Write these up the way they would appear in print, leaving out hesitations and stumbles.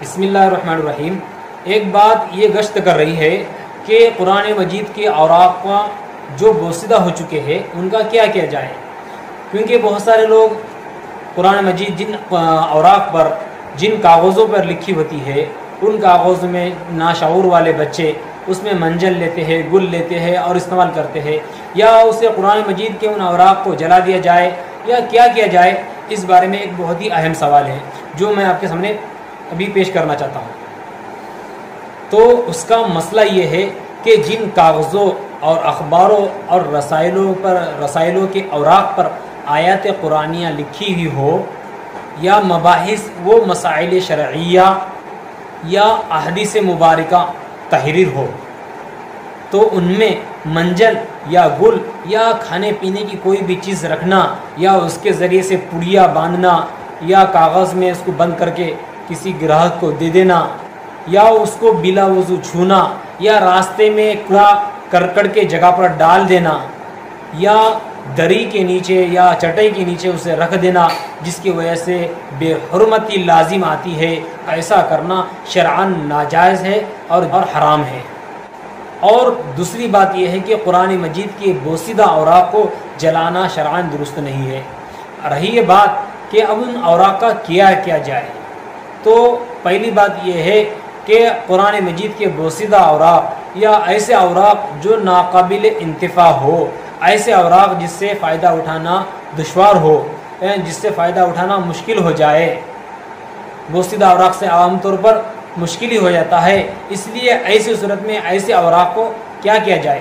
بسم اللہ الرحمن الرحیم۔ ایک بات یہ گشت کر رہی ہے کہ قرآن مجید کے اوراق کا جو بوسیدہ ہو چکے ہیں ان کا کیا کیا جائے، کیونکہ بہت سارے لوگ قرآن مجید جن اوراق پر جن کاغذوں پر لکھی ہوتی ہے ان کاغذ میں ناشعور والے بچے اس میں منجل لیتے ہیں، گل لیتے ہیں اور استعمال کرتے ہیں، یا اسے قرآن مجید کے ان اوراق کو جلا دیا جائے یا کیا کیا جائے، اس بارے میں ایک بہت ہی اہم سوال ہے جو میں آپ کے سامنے ابھی پیش کرنا چاہتا ہوں۔ تو اس کا مسئلہ یہ ہے کہ جن کاغذوں اور اخباروں اور رسائلوں کے اوراق پر آیات قرآنیہ لکھی ہوئی ہو یا مباحث وہ مسائل شرعیہ یا احادیث مبارکہ تحریر ہو، تو ان میں منجل یا گل یا کھانے پینے کی کوئی بھی چیز رکھنا یا اس کے ذریعے سے پڑیا باندھنا یا کاغذ میں اس کو بند کر کے کسی گراہک کو دے دینا یا اس کو بلا وضو چھونا یا راستے میں کوڑا کرکٹ کے جگہ پر ڈال دینا یا دری کے نیچے یا چٹائی کے نیچے اسے رکھ دینا جس کی وجہ سے بے حرمتی لازم آتی ہے، ایسا کرنا شرعاً ناجائز ہے اور حرام ہے۔ اور دوسری بات یہ ہے کہ قرآن مجید کے بوسیدہ اوراق کو جلانا شرعاً درست نہیں ہے۔ رہی یہ بات کہ اب ان اوراق کا کیا کیا جائے، تو پہلی بات یہ ہے کہ قرآن مجید کے بوسیدہ اوراق یا ایسے اوراق جو ناقابل انتفاع ہو، ایسے اوراق جس سے فائدہ اٹھانا دشوار ہو، جس سے فائدہ اٹھانا مشکل ہو جائے، بوسیدہ اوراق سے عام طور پر مشکل ہی ہو جاتا ہے، اس لیے ایسی صورت میں ایسے اوراق کو کیا کیا جائے۔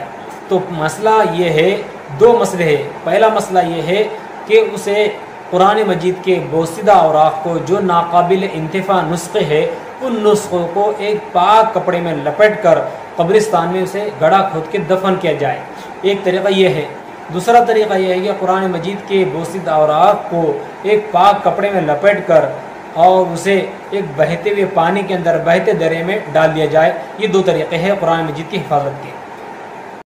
تو مسئلہ یہ ہے، دو مسئلے ہیں۔ پہلا مسئلہ یہ ہے کہ اسے قرآن مجید کے بوسیدہ اوراق کو جو ناقابل انتفاع نسخے ہے ان نسخوں کو ایک پاک کپڑے میں لپیٹ کر قبرستان میں اسے گڑھا کھود کے دفن کیا جائے، ایک طریقہ یہ ہے۔ دوسرا طریقہ یہ ہے کہ قرآن مجید کے بوسیدہ اوراق کو ایک پاک کپڑے میں لپیٹ کر اور اسے ایک بہتے ہوئے پانی کے اندر بہتے درے میں ڈال دیا جائے۔ یہ دو طریقے ہیں قرآن مجید کی حفاظت کے۔